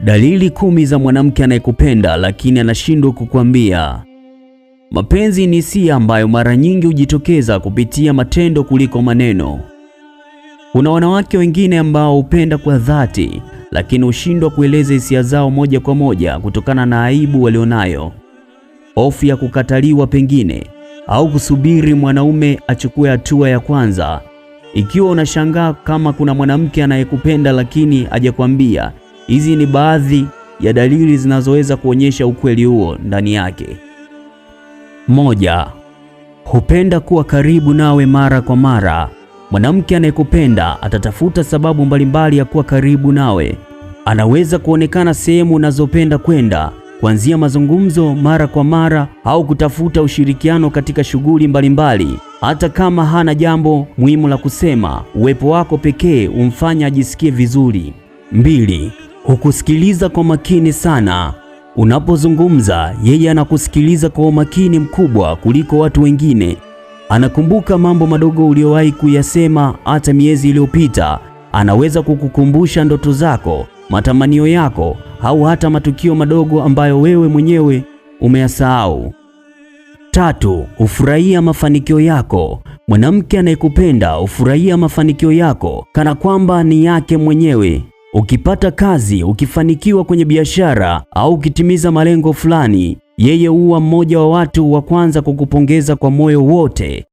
Dalili 10 za mwanamke anayekupenda lakini anashindwa kukuambia. Mapenzi ni hisia ambayo mara nyingi hujitokeza kupitia matendo kuliko maneno. Kuna wanawake wengine ambao hupenda kwa dhati lakini hushindwa kueleza hisia zao moja kwa moja kutokana na aibu walionayo, hofu ya kukataliwa pengine, au kusubiri mwanaume achukue hatua ya kwanza. Ikiwa unashangaa kama kuna mwanamke anayekupenda lakini hajakwambia, hizi ni baadhi ya dalili zinazoweza kuonyesha ukweli huo ndani yake. 1. Hupenda kuwa karibu nawe mara kwa mara. Mwanamke anayekupenda atatafuta sababu mbalimbali ya kuwa karibu nawe. Anaweza kuonekana sehemu unazopenda kwenda, kuanzia mazungumzo mara kwa mara au kutafuta ushirikiano katika shughuli mbalimbali. Hata kama hana jambo muhimu la kusema, uwepo wako pekee umfanya ajisikie vizuri. 2. Hukusikiliza kwa makini sana. Unapozungumza, yeye anakusikiliza kwa umakini mkubwa kuliko watu wengine. Anakumbuka mambo madogo uliyowahi kuyasema hata miezi iliyopita. Anaweza kukukumbusha ndoto zako, matamanio yako, au hata matukio madogo ambayo wewe mwenyewe umeyasahau. 3. Hufurahia mafanikio yako. Mwanamke anayekupenda hufurahia mafanikio yako kana kwamba ni yake mwenyewe. Ukipata kazi, ukifanikiwa kwenye biashara, au ukitimiza malengo fulani, yeye huwa mmoja wa watu wa kwanza kukupongeza kwa moyo wote.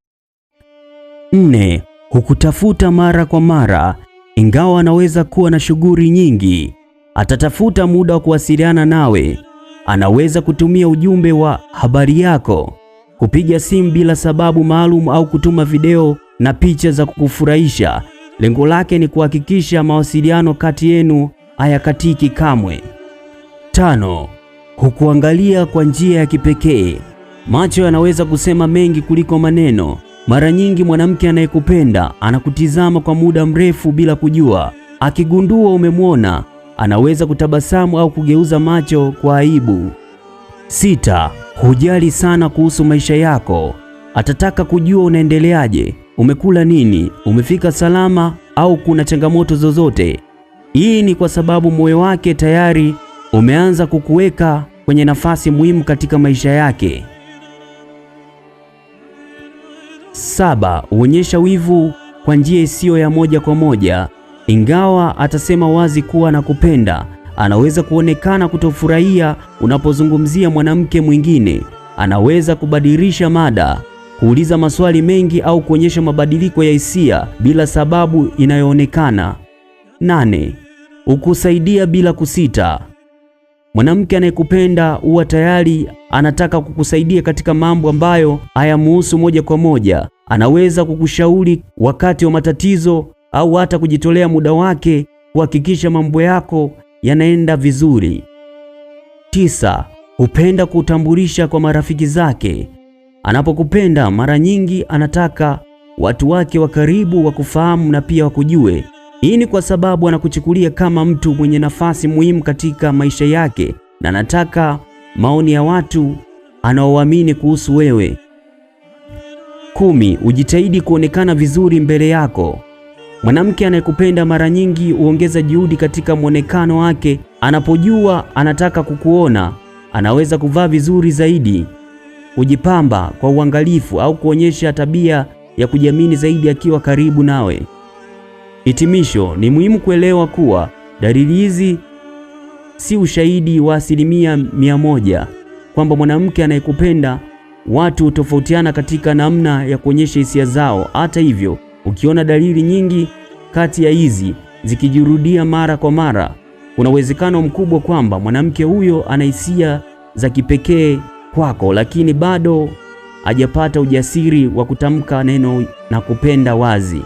4. Hukutafuta mara kwa mara. Ingawa anaweza kuwa na shughuli nyingi, atatafuta muda wa kuwasiliana nawe. Anaweza kutumia ujumbe wa habari yako, kupiga simu bila sababu maalum, au kutuma video na picha za kukufurahisha. Lengo lake ni kuhakikisha mawasiliano kati yenu hayakatiki kamwe. 5. Hukuangalia kwa njia ya kipekee. Macho yanaweza kusema mengi kuliko maneno. Mara nyingi mwanamke anayekupenda anakutizama kwa muda mrefu bila kujua. Akigundua umemwona, anaweza kutabasamu au kugeuza macho kwa aibu. 6. Hujali sana kuhusu maisha yako. Atataka kujua unaendeleaje, umekula nini, umefika salama, au kuna changamoto zozote. Hii ni kwa sababu moyo wake tayari umeanza kukuweka kwenye nafasi muhimu katika maisha yake. 7. Huonyesha wivu kwa njia isiyo ya moja kwa moja. Ingawa atasema wazi kuwa anakupenda, anaweza kuonekana kutofurahia unapozungumzia mwanamke mwingine. Anaweza kubadilisha mada, kuuliza maswali mengi, au kuonyesha mabadiliko ya hisia bila sababu inayoonekana. 8. Hukusaidia bila kusita. Mwanamke anayekupenda huwa tayari anataka kukusaidia katika mambo ambayo hayamuhusu moja kwa moja. Anaweza kukushauri wakati wa matatizo, au hata kujitolea muda wake kuhakikisha mambo yako yanaenda vizuri. 9. Hupenda kutambulisha kwa marafiki zake. Anapokupenda mara nyingi anataka watu wake wa karibu wakufahamu na pia wakujue. Hii ni kwa sababu anakuchukulia kama mtu mwenye nafasi muhimu katika maisha yake, na anataka maoni ya watu anaoamini kuhusu wewe. 10. Hujitahidi kuonekana vizuri mbele yako. Mwanamke anayekupenda mara nyingi huongeza juhudi katika mwonekano wake. Anapojua anataka kukuona, anaweza kuvaa vizuri zaidi, kujipamba kwa uangalifu, au kuonyesha tabia ya kujiamini zaidi akiwa karibu nawe. Hitimisho, ni muhimu kuelewa kuwa dalili hizi si ushahidi wa 100% kwamba mwanamke anayekupenda. Watu hutofautiana katika namna ya kuonyesha hisia zao. Hata hivyo, ukiona dalili nyingi kati ya hizi zikijirudia mara kwa mara, kuna uwezekano mkubwa kwamba mwanamke huyo ana hisia za kipekee kwako, lakini bado hajapata ujasiri wa kutamka neno na kupenda wazi.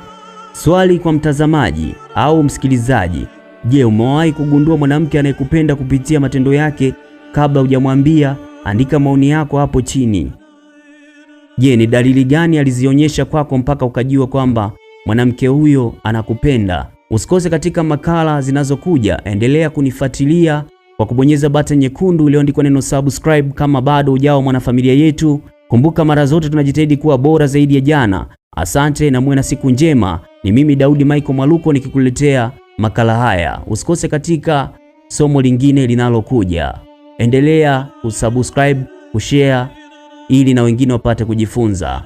Swali kwa mtazamaji au msikilizaji: je, umewahi kugundua mwanamke anayekupenda kupitia matendo yake kabla hujamwambia? Andika maoni yako hapo chini. Je, ni dalili gani alizionyesha kwako mpaka ukajua kwamba mwanamke huyo anakupenda? Usikose katika makala zinazokuja. Endelea kunifuatilia kwa kubonyeza button nyekundu iliyoandikwa neno subscribe kama bado hujao mwanafamilia yetu. Kumbuka, mara zote tunajitahidi kuwa bora zaidi ya jana. Asante na muwe na siku njema. Ni mimi Daudi Michael Mwaluko nikikuletea makala haya. Usikose katika somo lingine linalokuja. Endelea kusubscribe, kushare ili na wengine wapate kujifunza.